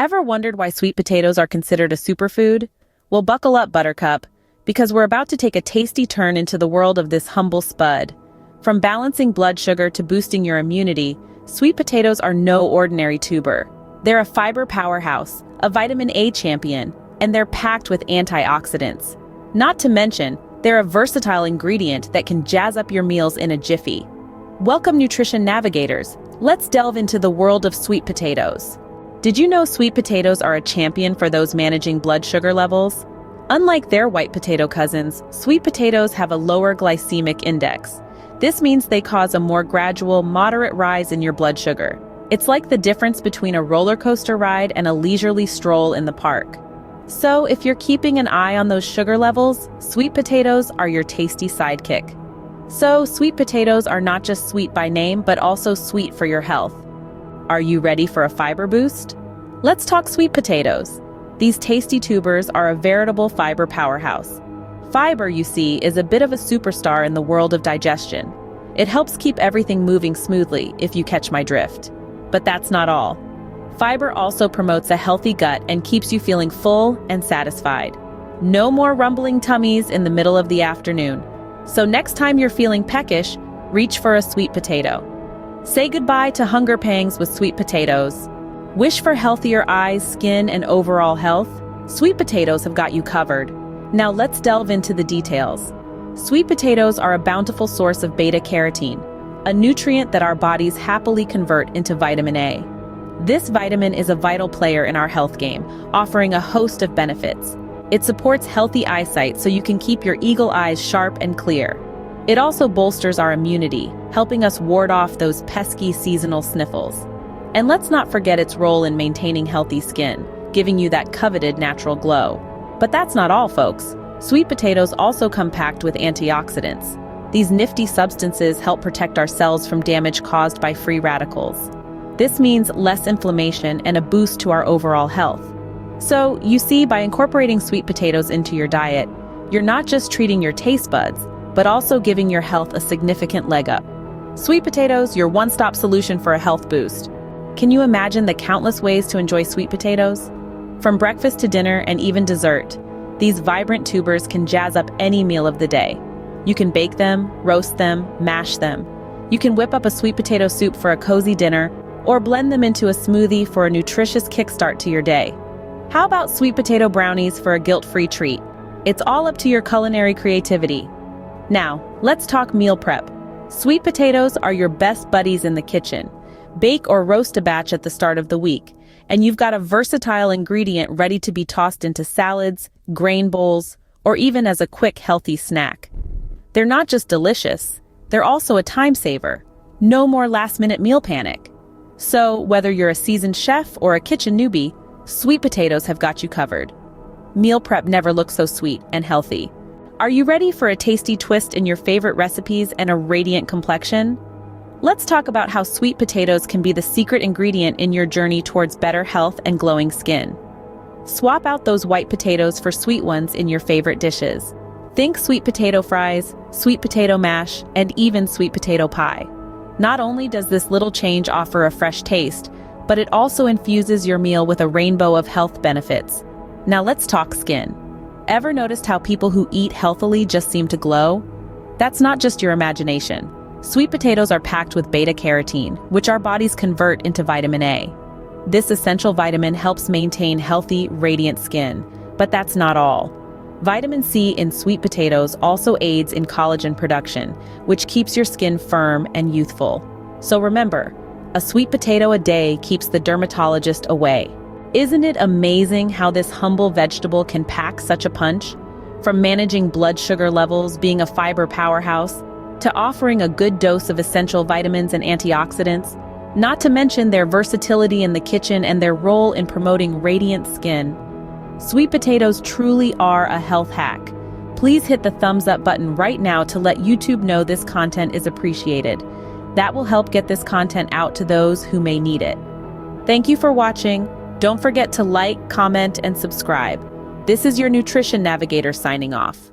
Ever wondered why sweet potatoes are considered a superfood? Well, buckle up, Buttercup, because we're about to take a tasty turn into the world of this humble spud. From balancing blood sugar to boosting your immunity, sweet potatoes are no ordinary tuber. They're a fiber powerhouse, a vitamin A champion, and they're packed with antioxidants. Not to mention, they're a versatile ingredient that can jazz up your meals in a jiffy. Welcome, nutrition navigators. Let's delve into the world of sweet potatoes. Did you know sweet potatoes are a champion for those managing blood sugar levels? Unlike their white potato cousins, sweet potatoes have a lower glycemic index. This means they cause a more gradual, moderate rise in your blood sugar. It's like the difference between a roller coaster ride and a leisurely stroll in the park. So, if you're keeping an eye on those sugar levels, sweet potatoes are your tasty sidekick. So, sweet potatoes are not just sweet by name, but also sweet for your health. Are you ready for a fiber boost? Let's talk sweet potatoes. These tasty tubers are a veritable fiber powerhouse. Fiber, you see, is a bit of a superstar in the world of digestion. It helps keep everything moving smoothly, if you catch my drift. But that's not all. Fiber also promotes a healthy gut and keeps you feeling full and satisfied. No more rumbling tummies in the middle of the afternoon. So next time you're feeling peckish, reach for a sweet potato. Say goodbye to hunger pangs with sweet potatoes. Wish for healthier eyes, skin, and overall health? Sweet potatoes have got you covered. Now let's delve into the details. Sweet potatoes are a bountiful source of beta-carotene, a nutrient that our bodies happily convert into vitamin A. This vitamin is a vital player in our health game, offering a host of benefits. It supports healthy eyesight so you can keep your eagle eyes sharp and clear. It also bolsters our immunity, helping us ward off those pesky seasonal sniffles. And let's not forget its role in maintaining healthy skin, giving you that coveted natural glow. But that's not all, folks. Sweet potatoes also come packed with antioxidants. These nifty substances help protect our cells from damage caused by free radicals. This means less inflammation and a boost to our overall health. So, you see, by incorporating sweet potatoes into your diet, you're not just treating your taste buds, but also giving your health a significant leg up. Sweet potatoes, your one-stop solution for a health boost. Can you imagine the countless ways to enjoy sweet potatoes? From breakfast to dinner and even dessert, these vibrant tubers can jazz up any meal of the day. You can bake them, roast them, mash them. You can whip up a sweet potato soup for a cozy dinner, or blend them into a smoothie for a nutritious kickstart to your day. How about sweet potato brownies for a guilt-free treat? It's all up to your culinary creativity. Now, let's talk meal prep. Sweet potatoes are your best buddies in the kitchen. Bake or roast a batch at the start of the week, and you've got a versatile ingredient ready to be tossed into salads, grain bowls, or even as a quick, healthy snack. They're not just delicious, they're also a time saver. No more last-minute meal panic. So, whether you're a seasoned chef or a kitchen newbie, sweet potatoes have got you covered. Meal prep never looks so sweet and healthy. Are you ready for a tasty twist in your favorite recipes and a radiant complexion? Let's talk about how sweet potatoes can be the secret ingredient in your journey towards better health and glowing skin. Swap out those white potatoes for sweet ones in your favorite dishes. Think sweet potato fries, sweet potato mash, and even sweet potato pie. Not only does this little change offer a fresh taste, but it also infuses your meal with a rainbow of health benefits. Now let's talk skin. Ever noticed how people who eat healthily just seem to glow? That's not just your imagination. Sweet potatoes are packed with beta-carotene, which our bodies convert into vitamin A. This essential vitamin helps maintain healthy, radiant skin. But that's not all. Vitamin C in sweet potatoes also aids in collagen production, which keeps your skin firm and youthful. So remember, a sweet potato a day keeps the dermatologist away. Isn't it amazing how this humble vegetable can pack such a punch? From managing blood sugar levels, being a fiber powerhouse, to offering a good dose of essential vitamins and antioxidants, not to mention their versatility in the kitchen and their role in promoting radiant skin. Sweet potatoes truly are a health hack. Please hit the thumbs up button right now to let YouTube know this content is appreciated. That will help get this content out to those who may need it. Thank you for watching. Don't forget to like, comment, and subscribe. This is your Nutrition Navigator signing off.